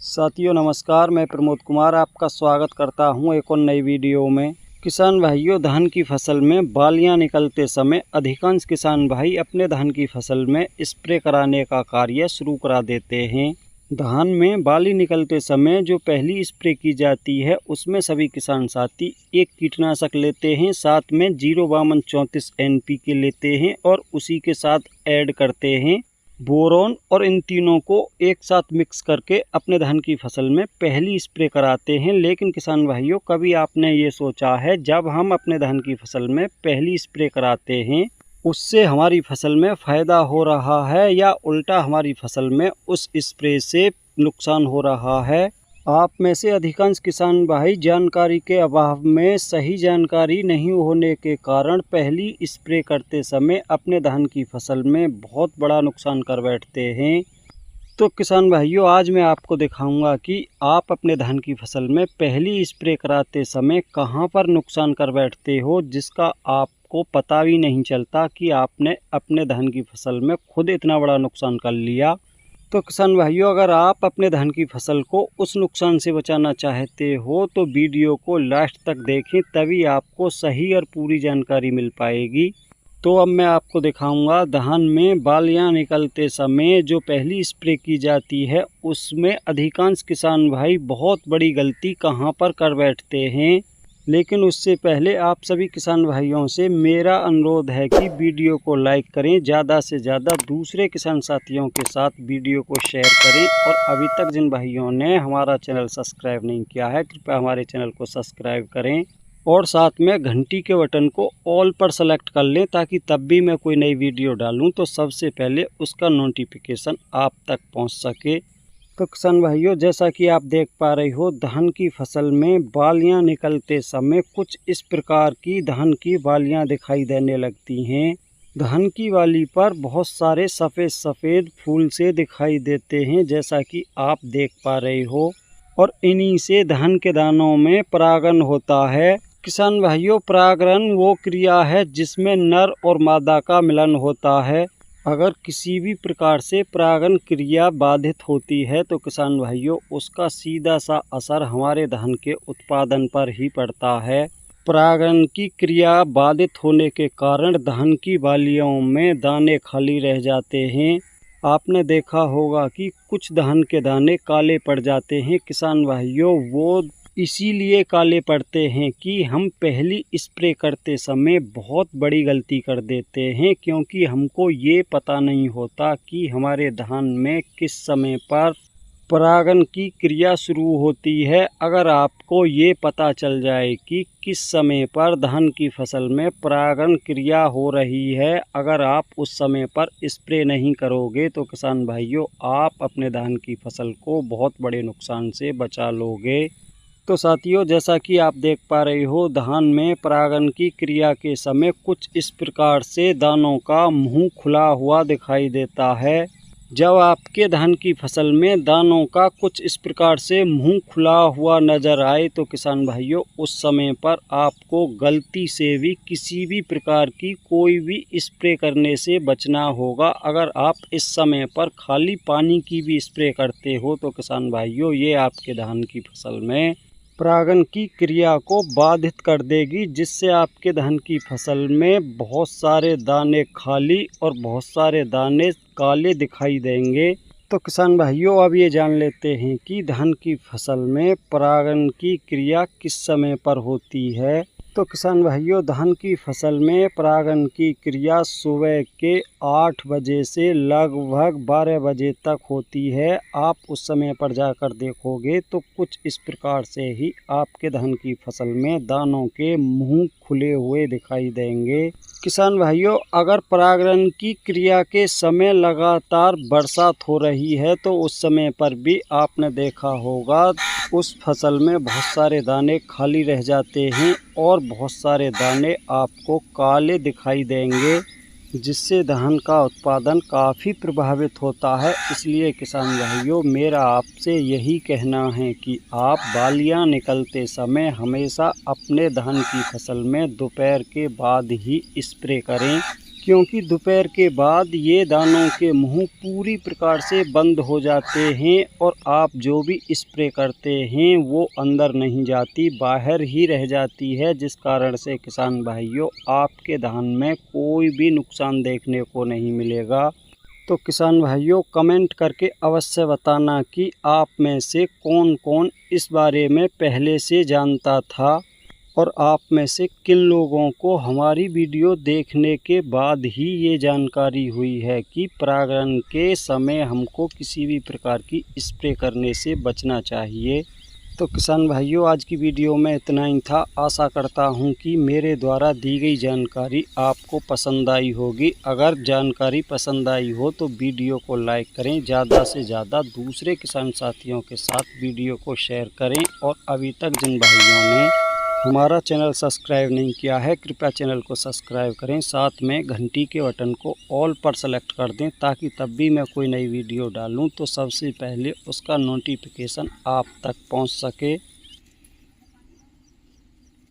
साथियों नमस्कार, मैं प्रमोद कुमार आपका स्वागत करता हूं एक और नई वीडियो में। किसान भाइयों, धान की फसल में बालियां निकलते समय अधिकांश किसान भाई अपने धान की फसल में स्प्रे कराने का कार्य शुरू करा देते हैं। धान में बाली निकलते समय जो पहली स्प्रे की जाती है उसमें सभी किसान साथी एक कीटनाशक लेते हैं, साथ में 05234 NPK लेते हैं और उसी के साथ ऐड करते हैं बोरोन, और इन तीनों को एक साथ मिक्स करके अपने धान की फसल में पहली स्प्रे कराते हैं। लेकिन किसान भाइयों, कभी आपने ये सोचा है जब हम अपने धान की फसल में पहली स्प्रे कराते हैं उससे हमारी फसल में फ़ायदा हो रहा है या उल्टा हमारी फसल में उस स्प्रे से नुकसान हो रहा है? आप में से अधिकांश किसान भाई जानकारी के अभाव में, सही जानकारी नहीं होने के कारण पहली स्प्रे करते समय अपने धान की फसल में बहुत बड़ा नुकसान कर बैठते हैं। तो किसान भाइयों, आज मैं आपको दिखाऊंगा कि आप अपने धान की फसल में पहली स्प्रे कराते समय कहां पर नुकसान कर बैठते हो, जिसका आपको पता भी नहीं चलता कि आपने अपने धान की फसल में खुद इतना बड़ा नुकसान कर लिया। तो किसान भाइयों, अगर आप अपने धान की फसल को उस नुकसान से बचाना चाहते हो तो वीडियो को लास्ट तक देखें, तभी आपको सही और पूरी जानकारी मिल पाएगी। तो अब मैं आपको दिखाऊंगा धान में बालियां निकलते समय जो पहली स्प्रे की जाती है उसमें अधिकांश किसान भाई बहुत बड़ी गलती कहां पर कर बैठते हैं। लेकिन उससे पहले आप सभी किसान भाइयों से मेरा अनुरोध है कि वीडियो को लाइक करें, ज़्यादा से ज़्यादा दूसरे किसान साथियों के साथ वीडियो को शेयर करें, और अभी तक जिन भाइयों ने हमारा चैनल सब्सक्राइब नहीं किया है कृपया हमारे चैनल को सब्सक्राइब करें और साथ में घंटी के बटन को ऑल पर सेलेक्ट कर लें, ताकि तब भी मैं कोई नई वीडियो डालूं तो सबसे पहले उसका नोटिफिकेशन आप तक पहुंच सके। तो किसान भाइयों, जैसा कि आप देख पा रहे हो, धान की फसल में बालियां निकलते समय कुछ इस प्रकार की धान की बालियां दिखाई देने लगती हैं। धान की बाली पर बहुत सारे सफ़ेद सफ़ेद फूल से दिखाई देते हैं, जैसा कि आप देख पा रहे हो, और इन्हीं से धान के दानों में परागन होता है। किसान भाइयों, परागण वो क्रिया है जिसमें नर और मादा का मिलन होता है। अगर किसी भी प्रकार से परागण क्रिया बाधित होती है तो किसान भाइयों उसका सीधा सा असर हमारे धान के उत्पादन पर ही पड़ता है। परागण की क्रिया बाधित होने के कारण धान की बालियों में दाने खाली रह जाते हैं। आपने देखा होगा कि कुछ धान के दाने काले पड़ जाते हैं। किसान भाइयों, वो इसीलिए काले पड़ते हैं कि हम पहली स्प्रे करते समय बहुत बड़ी गलती कर देते हैं, क्योंकि हमको ये पता नहीं होता कि हमारे धान में किस समय पर परागण की क्रिया शुरू होती है। अगर आपको ये पता चल जाए कि किस समय पर धान की फसल में परागण क्रिया हो रही है, अगर आप उस समय पर स्प्रे नहीं करोगे तो किसान भाइयों आप अपने धान की फसल को बहुत बड़े नुकसान से बचा लोगे। तो साथियों, जैसा कि आप देख पा रहे हो, धान में परागण की क्रिया के समय कुछ इस प्रकार से दानों का मुंह खुला हुआ दिखाई देता है। जब आपके धान की फसल में दानों का कुछ इस प्रकार से मुंह खुला हुआ नज़र आए तो किसान भाइयों उस समय पर आपको गलती से भी किसी भी प्रकार की कोई भी स्प्रे करने से बचना होगा। अगर आप इस समय पर खाली पानी की भी स्प्रे करते हो तो किसान भाइयों ये आपके धान की फसल में परागण की क्रिया को बाधित कर देगी, जिससे आपके धान की फसल में बहुत सारे दाने खाली और बहुत सारे दाने काले दिखाई देंगे। तो किसान भाइयों, अब ये जान लेते हैं कि धान की फसल में परागण की क्रिया किस समय पर होती है। तो किसान भाइयों, धान की फसल में परागण की क्रिया सुबह के 8 बजे से लगभग 12 बजे तक होती है। आप उस समय पर जाकर देखोगे तो कुछ इस प्रकार से ही आपके धान की फसल में दानों के मुंह खुले हुए दिखाई देंगे। किसान भाइयों, अगर परागण की क्रिया के समय लगातार बरसात हो रही है तो उस समय पर भी आपने देखा होगा उस फसल में बहुत सारे दाने खाली रह जाते हैं और बहुत सारे दाने आपको काले दिखाई देंगे, जिससे धान का उत्पादन काफ़ी प्रभावित होता है। इसलिए किसान भाइयों, मेरा आपसे यही कहना है कि आप बालियां निकलते समय हमेशा अपने धान की फसल में दोपहर के बाद ही स्प्रे करें, क्योंकि दोपहर के बाद ये दानों के मुंह पूरी प्रकार से बंद हो जाते हैं और आप जो भी स्प्रे करते हैं वो अंदर नहीं जाती, बाहर ही रह जाती है, जिस कारण से किसान भाइयों आपके धान में कोई भी नुकसान देखने को नहीं मिलेगा। तो किसान भाइयों कमेंट करके अवश्य बताना कि आप में से कौन कौन इस बारे में पहले से जानता था और आप में से किन लोगों को हमारी वीडियो देखने के बाद ही ये जानकारी हुई है कि परागण के समय हमको किसी भी प्रकार की स्प्रे करने से बचना चाहिए। तो किसान भाइयों आज की वीडियो में इतना ही था। आशा करता हूँ कि मेरे द्वारा दी गई जानकारी आपको पसंद आई होगी। अगर जानकारी पसंद आई हो तो वीडियो को लाइक करें, ज़्यादा से ज़्यादा दूसरे किसान साथियों के साथ वीडियो को शेयर करें और अभी तक जिन भाइयों ने हमारा चैनल सब्सक्राइब नहीं किया है कृपया चैनल को सब्सक्राइब करें, साथ में घंटी के बटन को ऑल पर सेलेक्ट कर दें ताकि तब भी मैं कोई नई वीडियो डालूं तो सबसे पहले उसका नोटिफिकेशन आप तक पहुंच सके।